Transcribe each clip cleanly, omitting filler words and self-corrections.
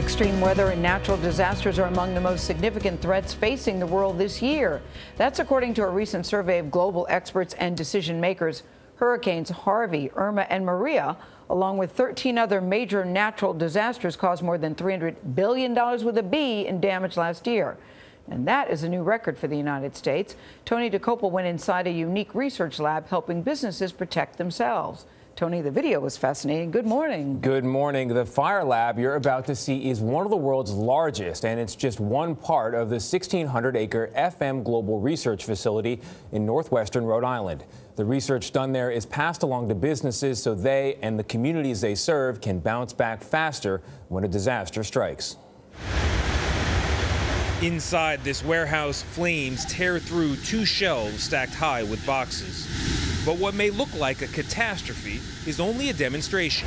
Extreme weather and natural disasters are among the most significant threats facing the world this year. That's according to a recent survey of global experts and decision makers. Hurricanes Harvey, Irma, and Maria, along with 13 other major natural disasters, caused more than $300 billion with a B in damage last year. And that is a new record for the United States. Tony Dokoupil went inside a unique research lab helping businesses protect themselves. Tony, the video was fascinating. Good morning. Good morning. The fire lab you're about to see is one of the world's largest, and it's just one part of the 1,600-acre FM Global Research Facility in northwestern Rhode Island. The research done there is passed along to businesses so they and the communities they serve can bounce back faster when a disaster strikes. Inside this warehouse, flames tear through two shelves stacked high with boxes. But what may look like a catastrophe is only a demonstration.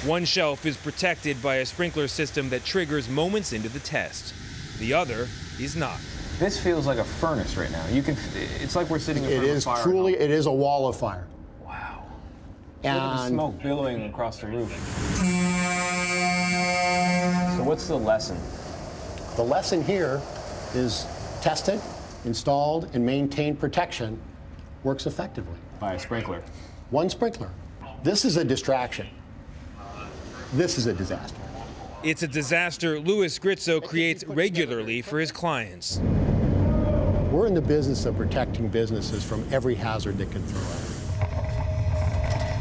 One shelf is protected by a sprinkler system that triggers moments into the test. The other is not. This feels like a furnace right now. It's like we're sitting in front of a fire. It is a wall of fire. Wow. And look at the smoke billowing across the roof. So what's the lesson? The lesson here is tested, installed, and maintained protection works effectively. By a sprinkler. One sprinkler. This is a distraction. This is a disaster. It's a disaster Louis Gritzo creates regularly for his clients. We're in the business of protecting businesses from every hazard that can throw at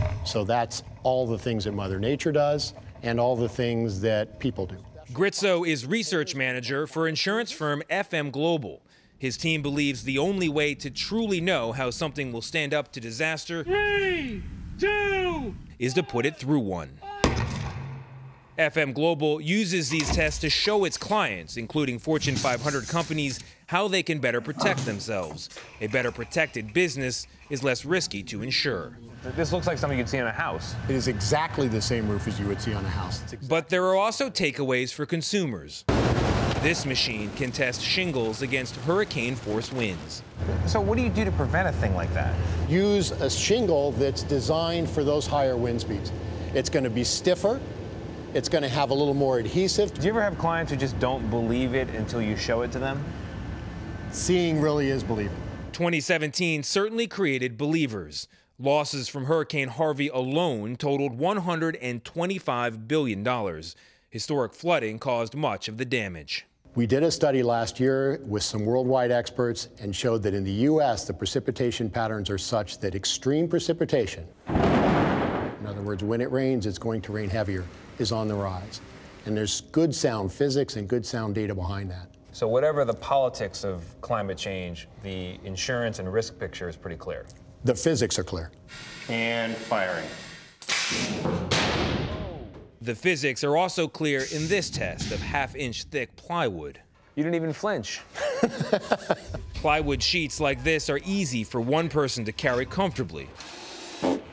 them. So that's all the things that Mother Nature does and all the things that people do. Gritzo is research manager for insurance firm FM Global. His team believes the only way to truly know how something will stand up to disaster 3, 2, is to put it through one. FM Global uses these tests to show its clients, including Fortune 500 companies, how they can better protect themselves. A better protected business is less risky to insure. This looks like something you'd see in a house. It is exactly the same roof as you would see on a house. But there are also takeaways for consumers. This machine can test shingles against hurricane-force winds. So what do you do to prevent a thing like that? Use a shingle that's designed for those higher wind speeds. It's going to be stiffer. It's going to have a little more adhesive. Do you ever have clients who just don't believe it until you show it to them? Seeing really is believing. 2017 certainly created believers. Losses from Hurricane Harvey alone totaled $125 billion. Historic flooding caused much of the damage. We did a study last year with some worldwide experts and showed that in the U.S. the precipitation patterns are such that extreme precipitation, in other words, when it rains, it's going to rain heavier, is on the rise. And there's good sound physics and good sound data behind that. So whatever the politics of climate change, the insurance and risk picture is pretty clear. The physics are clear. And firing. The physics are also clear in this test of half-inch thick plywood. You didn't even flinch. Plywood sheets like this are easy for one person to carry comfortably.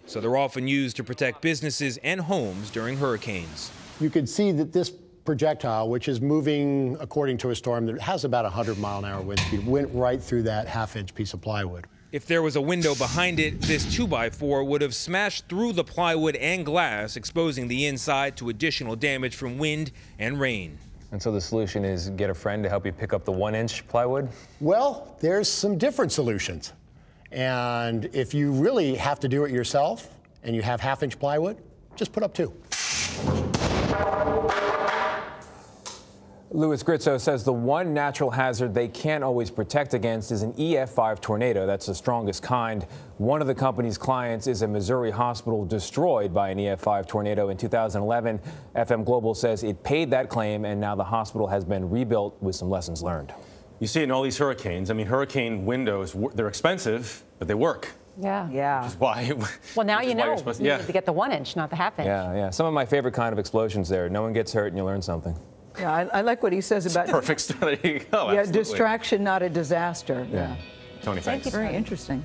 So they're often used to protect businesses and homes during hurricanes. You can see that this projectile, which is moving according to a storm that has about 100-mile-an-hour wind speed, went right through that half-inch piece of plywood. If there was a window behind it, this 2x4 would have smashed through the plywood and glass, exposing the inside to additional damage from wind and rain. And so the solution is get a friend to help you pick up the 1-inch plywood? Well, there's some different solutions. And if you really have to do it yourself and you have half-inch plywood, just put up 2. Louis Gritzo says the one natural hazard they can't always protect against is an EF5 tornado. That's the strongest kind. One of the company's clients is a Missouri hospital destroyed by an EF5 tornado in 2011. FM Global says it paid that claim, and now the hospital has been rebuilt with some lessons learned. You see it in all these hurricanes. I mean, hurricane windows, they're expensive, but they work. Yeah. Which is why. Well, now you know you need to get the 1-inch, not the half-inch. Yeah. Some of my favorite kind of explosions there. No one gets hurt and you learn something. Yeah, I like what he says about perfect. There you go. Yeah, distraction, not a disaster. Yeah. Tony, thanks. Very interesting.